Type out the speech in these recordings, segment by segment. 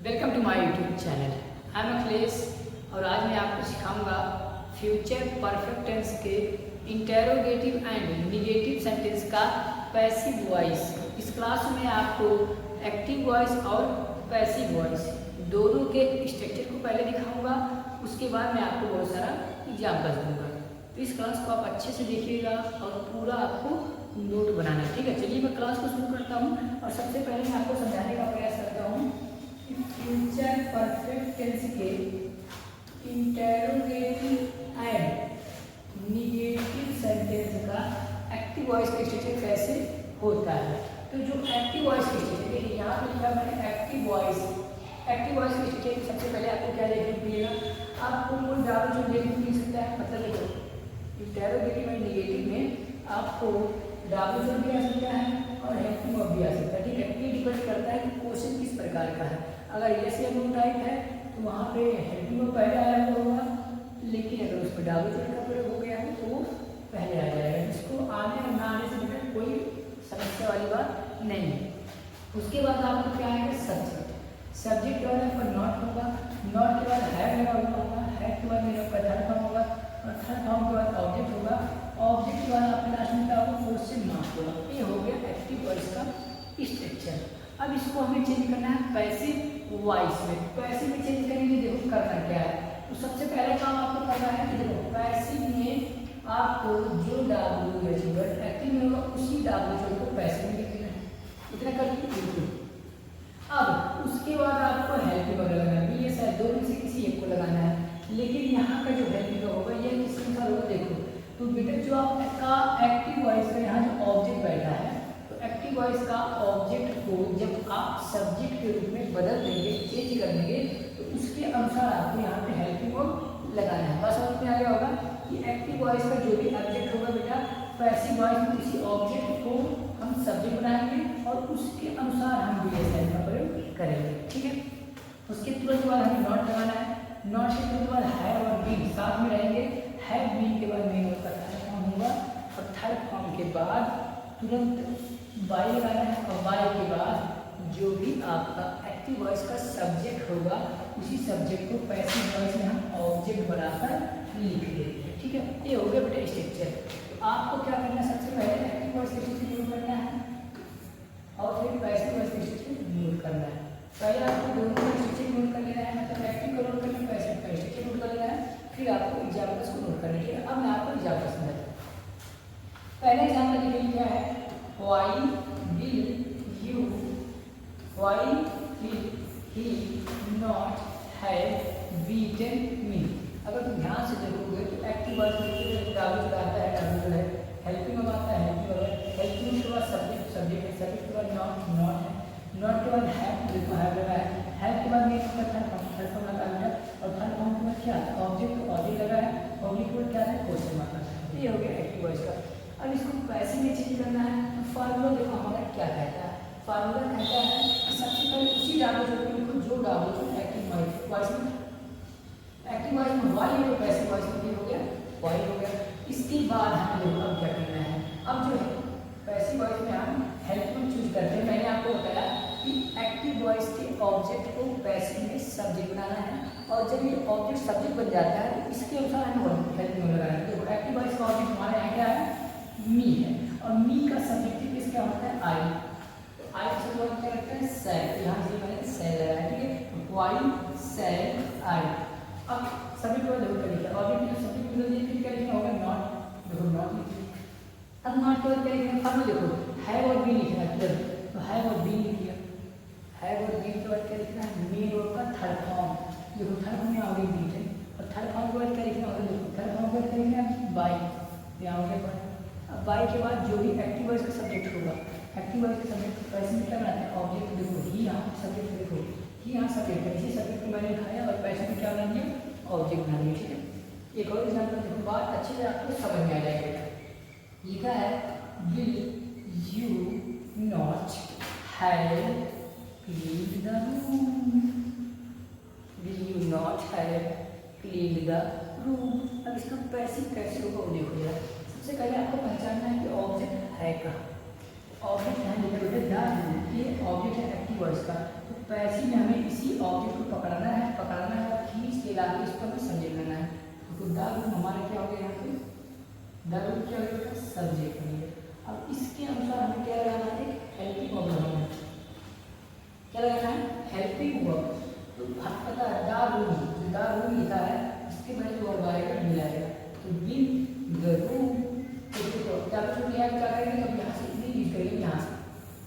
Welcome to my YouTube channel. I am Akhilesh और आज मैं आपको सिखाऊंगा फ्यूचर परफेक्ट टेंस के इंटेरोगेटिव एंड निगेटिव सेंटेंस का पैसिव वॉइस। इस क्लास में आपको एक्टिव वॉइस और पैसिव वॉइस दोनों के स्ट्रक्चर को पहले दिखाऊंगा, उसके बाद मैं आपको बहुत सारा एग्जाम्पल्स दूंगा। तो इस क्लास को आप अच्छे से देखिएगा और पूरा आपको नोट बनाना है, ठीक है। चलिए मैं क्लास को शुरू करता हूँ और सबसे पहले मैं आपको समझाने का प्रयास करता हूँ फ्यूचर परफेक्ट टेंस के इंटेरोगेटिव एंड निगेटिव सेंटेंस का एक्टिव वॉइस का स्ट्रक्चर कैसे होता है। तो जो एक्टिव वॉइस का स्ट्रक्चर है, यहाँ पे लिखा मैंने एक्टिव वॉइस का स्ट्रक्चर। सबसे पहले आपको क्या देखने को मिलेगा, आपको वो डालो जो देखने को मिल सकता है। मतलब देखो इंटेरोगेटिव एंड निगेटिव में आपको डाबल वर्ब भी आ सकता है और हेल्पिंग वर्ब भी आ सकता है, ठीक है। ये डिपेंड करता है कि क्वेश्चन किस प्रकार का है। अगर यस या नो टाइप है तो वहाँ पे हेल्पिंग वर्ब पहले आया हुआ होगा, लेकिन अगर उस पर डाबल वर्ब का प्रयोग हो गया है तो वो पहले आ जाएगा। इसको आने और ना आने से बेटा कोई समस्या वाली बात नहीं है। उसके बाद आपको क्या आएगा, सब्जेक्ट। सब्जेक्ट के बाद आपका नॉट होगा, नॉट के बाद हैव लगा हुआ होगा, हैव के बाद मेरा थर्ड फॉर्म होगा और थर्ड फॉर्म के बाद ऑब्जेक्ट होगा, ऑब्जेक्ट के बाद आपके लास्ट में क्या होगा, क्वेश्चन मार्क होगा। ये हो गया एक्टिव वॉइस का स्ट्रक्चर। अब इसको हमें चेंज करना है पैसिव वॉइस में। पैसिव में चेंज करेंगे, देखो करना क्या है। तो सबसे पहले काम आपको करना है कि देखो पैसिव में आपको जो WH वर्ड एक्टिव में होगा उसी WH को पैसिव में लिख देना है। इतना कर लीजिए बिल्कुल। अब उसके बाद आपको हेल्पिंग वर्ब लगाना है, ये शायद दो में से किसी एक को लगाना है, लेकिन यहाँ का जो हेल्पिंग वर्ब होगा यह किस अनुसार होगा देखो। तो बेटा जो आपका एक्टिव वॉइस का यहाँ जो ऑब्जेक्ट बैठा है, तो एक्टिव वॉइस का ऑब्जेक्ट को जब आप सब्जेक्ट के रूप में बदल देंगे, चेंज कर देंगे, तो उसके अनुसार आपको यहाँ पे हेल्पिंग वर्ब लगाना है। बस समझ में आ गया होगा कि एक्टिव वॉइस का जो भी ऑब्जेक्ट होगा बेटा, पैसिव वॉइस में किसी ऑब्जेक्ट को हम सब्जेक्ट बनाएंगे और उसके अनुसार हम VSL का प्रयोग करेंगे, ठीक है। उसके तुरंत बाद हमें नॉट लगाना है, नॉट के तुरंत बाद हैव और बीन साथ में रहेंगे। हैव बीन के बाद मेन वर्ब का थर्ड फॉर्म होगा और थर्ड फॉर्म के बाद तुरंत बाई लगाना है और बाई के बाद जो भी आपका एक्टिव वॉइस का सब्जेक्ट होगा उसी सब्जेक्ट को पैसिव वॉइस में हम ऑब्जेक्ट बनाकर लिख देते हैं, ठीक है। ये हो गया बेटा स्ट्रक्चर। तो आपको क्या करना है, सबसे पहले एक्टिव वॉइस का स्ट्रक्चर यूज करना है और फिर पैसिव वॉइस का स्ट्रक्चर यूज करना है। पहले आपको दोनों का स्ट्रक्चर यूज कर लेना है, मतलब एक्टिव का नोट करना है, पैसिव का स्ट्रक्चर यूज कर लेना है, फिर आपको एग्जाम्पल्स को नोट करना है, ठीक है। अब मैं आपको एग्जाम्पल समझाता हूँ। पहले एग्जाम्पल लिखिए क्या है, Why will he not have beaten me। अगर तुम ध्यान से देखोगे तो एक्टिव वॉइस में डाबल आता है, डाबल है, हेल्पिंग में आता है, हेल्पिंग के बाद सब्जेक्ट, सब्जेक्ट के बाद नॉट है, नॉट के बाद हैव, देखो हैव लगा है, हैव के बाद मेन थर्ड फॉर्म लगा है और थर्ड फॉर्म के बाद क्या है, ऑब्जेक्ट लगा है, ऑब्जेक्ट के बाद क्या है, क्वेश्चन मार्क है। ये हो गया एक्टिव वॉइस का। अब इसको पैसिव में चेंज करना है तो फार्मूला देखो हमारा क्या कहता है। फार्मूला कहता है कि सबसे पहले उसी डाबल वर्ब को लिखो जो डाबल वर्ब एक्टिव वॉइस में, एक्टिव वॉइस में वाई है तो पैसिव वॉइस में हो गया वाई हो गया। इसके बाद हमें देखो अब क्या करना है। अब जो है पैसिव वॉइस में हम हेल्पिंग चूज करते हैं। मैंने आपको बताया कि एक्टिव वॉइस के ऑब्जेक्ट को पैसिव में सब्जेक्ट बनाना है और जब ये ऑब्जेक्ट सब्जेक्ट बन जाता है तो इसके अनुसार हमें हेल्पिंग लगाना है। देखो एक्टिव वॉइस का ऑब्जेक्ट हमारे यहाँ क्या है, मी है और मी का सब्जेक्टिव किसका होता है, आई। तो आई से वर्ड क्या करता है, सेल। यहाँ से मैंने सेल लगाया, ठीक है। वाई सेल आई। अब सभी को देखो क्या लिखा, ऑब्जेक्ट का सब्जेक्ट बदल दिया, फिर क्या लिखना होगा, नॉट। देखो नॉट लिखिए। अब नॉट के बाद क्या लिखना है, फार्मूला देखो हैव और बीन लिखना है तुरंत, तो हैव और बीन लिख दिया। हैव और बीन के बाद क्या लिखना है, मेन वर्ब का थर्ड फॉर्म। देखो थर्ड फॉर्म में आ गई बीन और थर्ड फॉर्म के बाद क्या लिखना होगा, देखो थर्ड फॉर्म के बाद क्या लिखना है, बाई। यहाँ हो गया बाई। अब बाई के बाद जो भी एक्टिव वॉइस का सब्जेक्ट होगा, एक्टिव वॉइस का सब्जेक्ट पैसिव में क्या बनाते हैं, ऑब्जेक्ट। देखो ही यहाँ सब्जेक्ट, देखो ही यहाँ सब्जेक्ट है, इसी सब्जेक्ट को मैंने लिखाया और पैसिव में क्या बना दिया, ऑब्जेक्ट बना दिया, ठीक है। एक और एग्जाम्पल देखो, बात अच्छे से आपको समझ में आ जाएगा। लिखा है will you not have cleaned the room, will you not have cleaned the room. अब इसका पैसिव कैसे होगा वो देखो यार। सबसे पहले आपको पहचानना है कि ऑब्जेक्ट है कहाँ। ऑब्जेक्ट है लिखा बेटा द, ये ऑब्जेक्ट है एक्टिव वॉइस का, तो पैसिव में हमें इसी मिला के इसको हमें सब्जेक्ट करना है। तो द रूम हमारा क्या हो गया यहाँ पे, द रूम क्या हो गया, सब्जेक्ट हो गया। अब इसके अनुसार हमें क्या लगाना है, हेल्पिंग वर्ब लगाना है। क्या लगाना है, हेल्पिंग वर्ब। तो पता है द रूम लिखा है, इसके बाद जो वर्ब आएगा बिल आएगा। तो बिल द रूम, तो क्या करेंगे, तो यहाँ से बिल यूज करेंगे यहाँ से।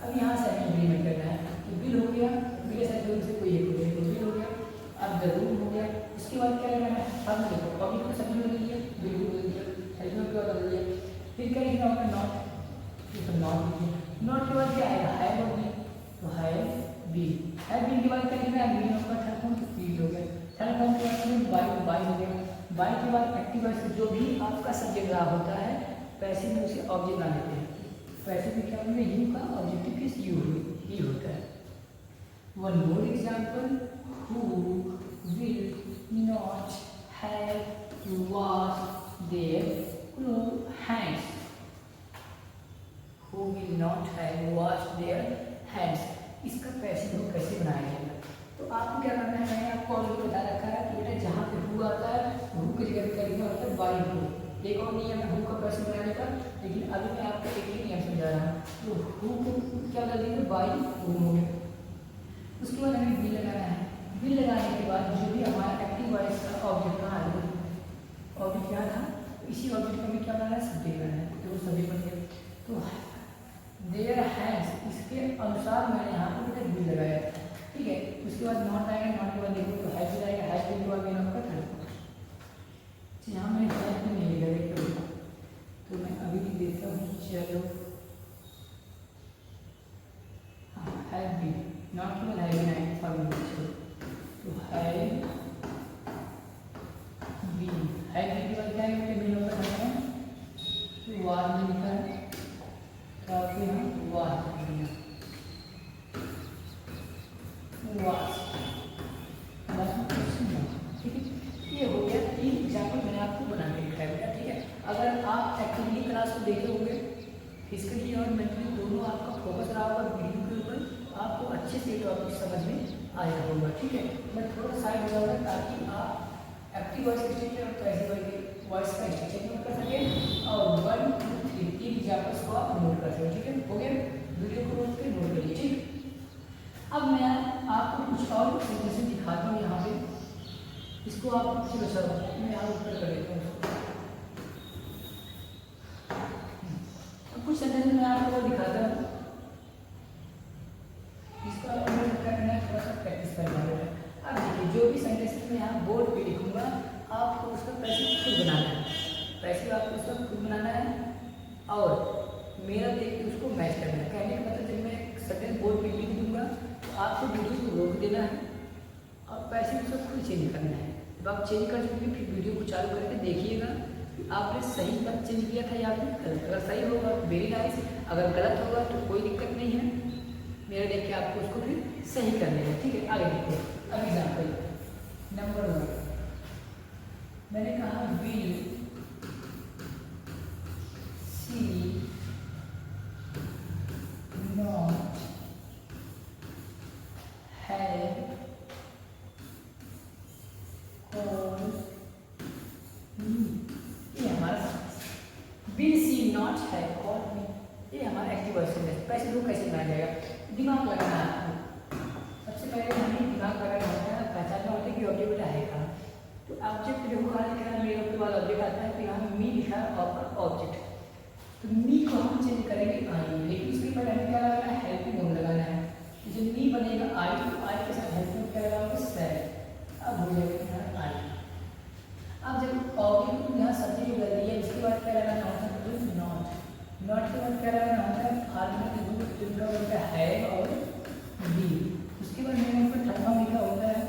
अब यहाँ से हमें एग्रीमेंट करना है, तो बिल हो गया, बिल के साथ से कोई एक हो गया, तो बिल हो गया। अब द रूम हो गया, उसके बाद क्या करना है, अब देखो पब्लिक को सब्जेक्ट बदल दिया, बिल को बदल दिया, हेल्पिंग को बदल दिया। फिर क्या लिखना होगा, नॉट, तो नॉट लिखिए। नॉट के बाद क्या आएगा, हैव और बी, तो हैव बीन। हैव बीन के बाद क्या लिखना है, बीन होगा, थर्ड फॉर्म तो बीन हो गया। थर्ड फॉर्म के बाद बाय, बाय हो गया। बाय के बाद एक्टिव वॉइस जो भी आपका सब्जेक्ट रहा होता है, पैसिव में उसे ऑब्जेक्ट बना लेते हैं। पैसिव में क्या होगा, यू का ऑब्जेक्टिव किस यू ही होता है। One more example, who will not have wash their hands, who will not have wash their hands. इसका पैसिव को कैसे बनाया जाएगा, तो आपको क्या करना है, मैंने आपको ऑलरेडी बता रखा है कि बेटा जहाँ पे हु आता है, हु की जगह पे लिखना होता है बाई हु। एक और नियम है हु का पैसिव बनाने का, लेकिन अभी मैं आपको एक ही नियम समझा रहा हूँ। तो हु को क्या कर देंगे, बाई हु हो गया। उसके बाद हमें बिल लगाना है। बिल लगाने के बाद जो भी हमारा एक्टिव वॉइस का ऑब्जेक्ट कहाँ है, ऑब्जेक्ट क्या था, इसी ऑब्जेक्ट को हमें क्या बनाना है, सब्जेक्ट करना है। तो वो सब्जेक्ट बन गया। तो देयर हैंड्स, इसके अनुसार मैंने यहाँ पर बिल लगाया, ठीक है। उसके बाद नॉट आएगा, नॉट के बाद देखो तो हैव बिल आएगा, हैव बिल के बाद मेरा होगा थर्ड। यहाँ मैं हैव भी नहीं लगा, तो मैं अभी भी देखता हूँ, चलो हाँ हैव बिल, नॉट के बाद हैव बिल आएगा फॉर्मूला। तो हैव बिल, हैव बिल के बाद क्या आएगा, बिल होगा थर्ड। तो वाज में लिखा है, तो आपके यहाँ वाज ठीक है। ये हो गया 3 एग्जाम्पल मैंने आपको बना के दिखाया बेटा, ठीक है। अगर आप एक्टिवली क्लास को देखे होंगे, फिजिकली और मेंटली दोनों आपका फोकस रहा होगा वीडियो के ऊपर, आपको अच्छे से टॉपिक समझ में आया होगा, ठीक है। मैं थोड़ा साइड हो जाऊँगा ताकि आप एक्टिव वॉइस स्ट्रक्चर और पैसिव वॉइस का स्ट्रक्चर नोट कर सकें, और 1 2 3 3 एग्जाम्पल्स को आप नोट कर सकें, ठीक है। हो गया, वीडियो को रोक के नोट करिए, ठीक। अब मैं आपको कुछ और सेंटेंसेस दिखाता हूँ यहाँ पे, इसको आप चलो सर मैं यहाँ ऊपर कर देता हूँ। कुछ सेंटेंस मैं आपको दिखाता हूँ, इसका मैं करना है, थोड़ा सा प्रैक्टिस करना है। अब देखिए जो भी सेंटेंसेस मैं यहाँ बोर्ड पे लिखूँगा, आपको उसका पैसिव खुद बनाना है, पैसिव आपको उसका खुद बनाना है, और मेरा देख के उसको मैच करना है। कहने का मतलब जब मैं सेंटेंस बोर्ड पे लिख दूँगा, आपको वीडियो को रोक देना है और पैसे उसको खुद चेंज करना है। जब आप चेंज कर चुके फिर वीडियो को चालू करके देखिएगा आपने सही बात चेंज किया था या फिर गलत। अगर सही होगा तो वेरी नाइस, अगर गलत होगा तो कोई दिक्कत नहीं है, मेरा देख के आपको उसको फिर सही कर लेना, ठीक है। आगे देखते हैं। अब एग्जाम्पल नंबर 1 मैंने कहा will see not have called me, ये हमारा will see not have called me, ये हमारा एक्टिव वॉइस है। पैसे लोग कैसे बनाया जाएगा, दिमाग लगाना है आपको। सबसे पहले हमें दिमाग लगाना होता है, पहचानना होता है कि ऑब्जेक्ट है कहाँ। तो ऑब्जेक्ट जो कहाँ लिखा है, मेरे के बाद ऑब्जेक्ट आता है, तो यहाँ मी लिखा है आपका ऑब्जेक्ट, तो मी को हम चेंज करेंगे आई, लेकिन इसके बाद हमें क्या लगाना है, हेल्पिंग वर्ब लगाना है। जब मी बनेगा आई, तो आई के साथ हेल्पिंग क्या लगाओगे, सेड। अब हो जाएगा यहाँ आई। अब जब ऑब्जेक्ट को यहाँ सब्जेक्ट को कर दिया, इसके बाद क्या लगाना होता है, तो नॉट। नॉट के बाद क्या लगाना होता है, आर्गुमेंट जिनका होता है और बी। उसके बाद मेरे ऊपर थर्ड फॉर्म लिखा होता है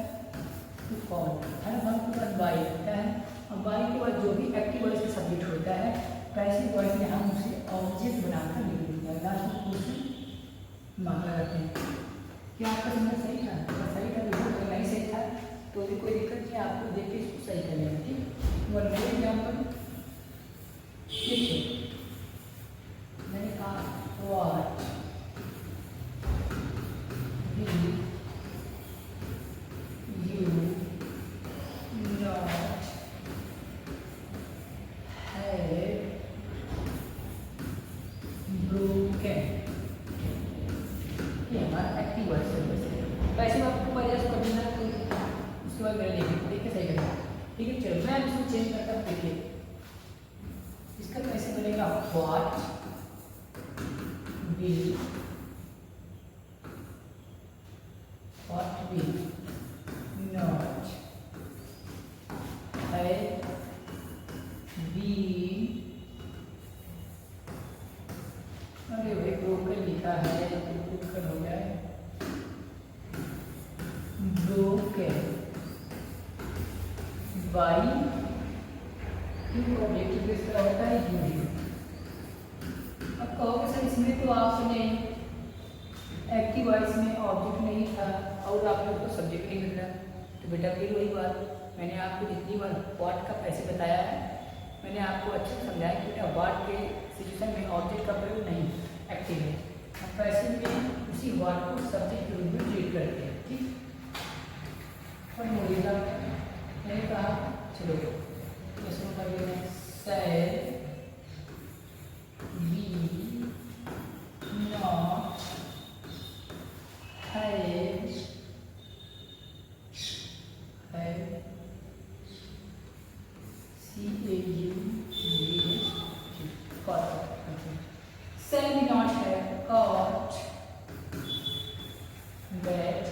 टू कॉल, थर्ड फॉर्म के बाद बाई होता है, और बाई के बाद जो भी एक्टिव वॉइस का सब्जेक्ट होता है, पैसिव वॉइस में हम उसे ऑब्जेक्ट बनाकर लिख देते हैं, लास्ट में उसे मार्क लगाते हैं। क्या आपका समझ सही था? अगर सही था तो अगर नहीं सही था तो भी कोई दिक्कत नहीं, आपको देख के इसको सही कर लेना, ठीक। और मेरे एग्जाम्पल देखिए, मैंने कहा व्हाट विल यू चेंज करता हूँ, देखिए इसका कैसे बनेगा, what will not have been, अरे भाई ब्रोकन लिखा है, ब्रोकन हो गया है, ब्रोकन बाई, ऑब्जेक्टिव किस तरह होता है, यूज। अब कहोगे सर इसमें तो आपने एक्टिव वॉइस में ऑब्जेक्ट नहीं था और आप लोग को सब्जेक्ट नहीं मिल रहा, तो बेटा फिर वही बात, मैंने आपको जितनी बार व्हाट का पैसे बताया है, मैंने आपको अच्छे से समझाया कि बेटा व्हाट के सिचुएशन में ऑब्जेक्ट का प्रयोग नहीं, एक्टिव है। हम पैसे में उसी व्हाट को सब्जेक्ट के रूप में ट्रीट करते हैं, ठीक। और मोरिजा मैंने कहा, चलो इसमें करिए said we not have shall we not have caught that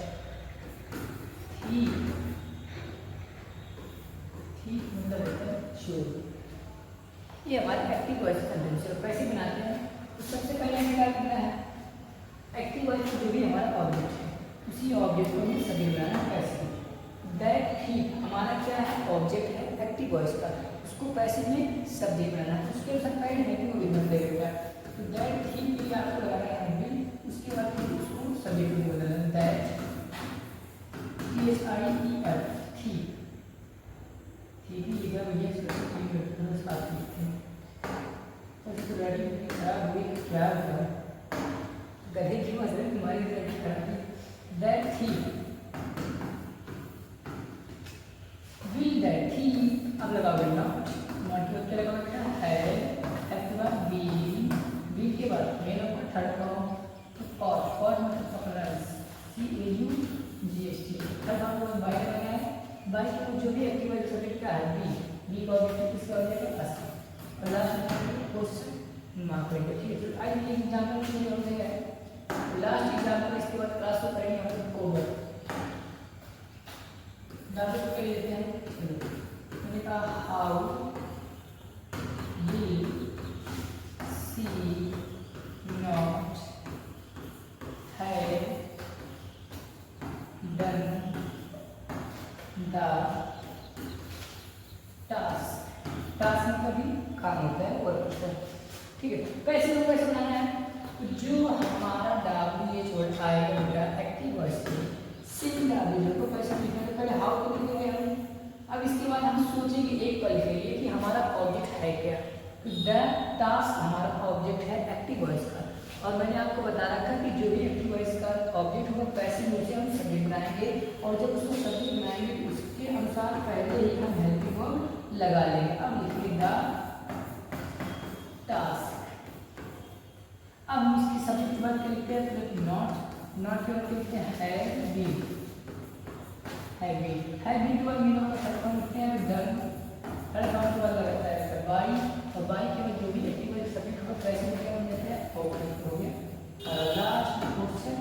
thief, thief मतलब होता है चोर। ये हमारे एक्टिव वॉइस सेंटेंस है, कैसे बनाते हैं, तो सबसे पहले हमें क्या करना है, एक्टिव वॉइस जो भी हमारा ऑब्जेक्ट है उसी ऑब्जेक्ट को हमें सभी बनाना है। कैसे, दैट थिंग हमारा क्या है, ऑब्जेक्ट है एक्टिव वॉइस का, उसको पैसिव में सब्जेक्ट बनाना है, उसके अनुसार पहले नेगेटिव विल लगेगा, तो दैट थिंग के लिए आपको लगाना है विल, उसके बाद फिर उसको सब्जेक्ट में बदलना है, दैट THIEF थिंग, ठीक है, लिखा भैया इसको ठीक रखना साथ लिखते हैं, और इसको रेडी खराब हुई क्या होगा, गधे की मसले तुम्हारी रेडी खराब है, that thing will that he, अब लगाओगे नॉट, नॉट के बाद क्या लगाओगे बेटा, है के बाद बी के बाद मेन ऑफ थर्ड फॉर्म, तो फॉर मतलब पकड़ा, CAUGST, थर्ड फॉर्म को बाय लगाना है, बाय को जो भी एक्टिव सब्जेक्ट का है बी का ऑब्जेक्ट किसका हो जाएगा, अस, और लास्ट में क्वेश्चन मार्क करेंगे, ठीक है। तो आज ये एग्जांपल में हो गया है, लास्ट एग्जांपल, इसके बाद क्लास को करेंगे हम लोग कोवर, दादू को कर लेते हैं, मैंने कहा how will see not have done the task, task मतलब भी काम होता है, वर्क होता है, ठीक है। कैसे बनाना है, तो जो हमारा WH वर्ड आएगा बेटा एक्टिव वॉइस से, सेम WH को कैसे लिखना है, पहले हाउ को लिखेंगे हम, अब इसके बाद हम सोचेंगे एक पल के लिए कि हमारा ऑब्जेक्ट है क्या, तो द टास्क हमारा ऑब्जेक्ट है एक्टिव वॉइस का, और मैंने आपको बता रखा कि जो भी एक्टिव वॉइस का ऑब्जेक्ट होगा पैसिव में से हम सब्जेक्ट बनाएंगे, और जब उसको सब्जेक्ट बनाएंगे तो उसके अनुसार पहले ही हम हेल्पिंग वर्ब लगा लेंगे। अब लिखिए द टास्क, अब हम इसकी सब्जेक्ट बात कर लिखते हैं, नॉट, नॉट के बाद लिखते हैं हैव बीन, हैव बीन के बाद मीन का थर्ड फॉर्म लिखते हैं डन, थर्ड फॉर्म के बाद लगता है बाई, और बाई के बाद जो भी एक्टिव सब्जेक्ट होगा कैसे लिखते हैं जैसे ऑब्जेक्ट हो गया, और लास्ट क्वेश्चन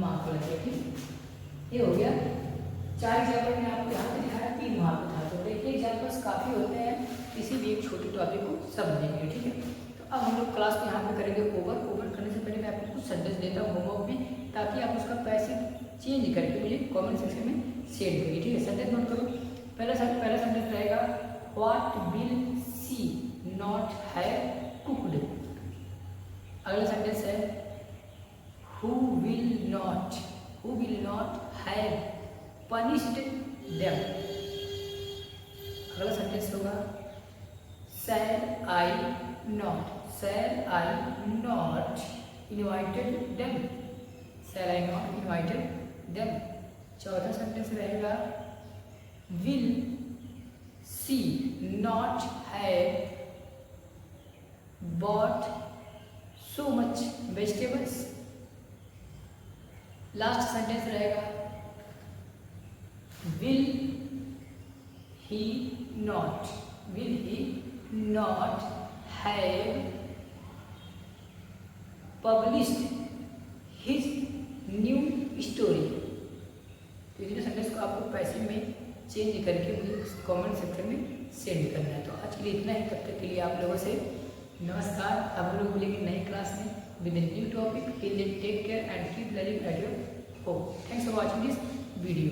मार्क लगे, ठीक, ये हो गया। 4 एग्जाम्पल मैंने आपको यहाँ पे दिखाया, 3 वहाँ पे था, तो देखिए एग्जाम्पल्स काफ़ी होते हैं किसी भी एक छोटी टॉपिक को समझने के लिए, ठीक है। तो अब हम लोग क्लास को यहाँ पे करेंगे ओवर करने से पहले मैं आपको कुछ सेंटेंस देता हूँ होमवर्क में, ताकि आप उसका पैसे चेंज करके मुझे कमेंट सेक्शन में शेयर करिए, ठीक है। सेंटेंस नोट करो, पहला सेंटेंस रहेगा what will see not have cooked, अगला सेंटेंस है who will not have punished them, अगला सेंटेंस होगा shall I not invited them, चौथा सेंटेंस रहेगा will she not have bought so much vegetables, last sentence रहेगा will he not will he not have published his new story? तो इतने sentence को आपको पैसे में चेंज करके मुझे कमेंट सेक्शन में सेंड करना है। तो आज के लिए इतना ही, तब तक के लिए आप लोगों से नमस्कार। अब हम लोग मिलेंगे नई क्लास में with a new topic. Till then take care and keep learning at your home. Thanks for watching this video.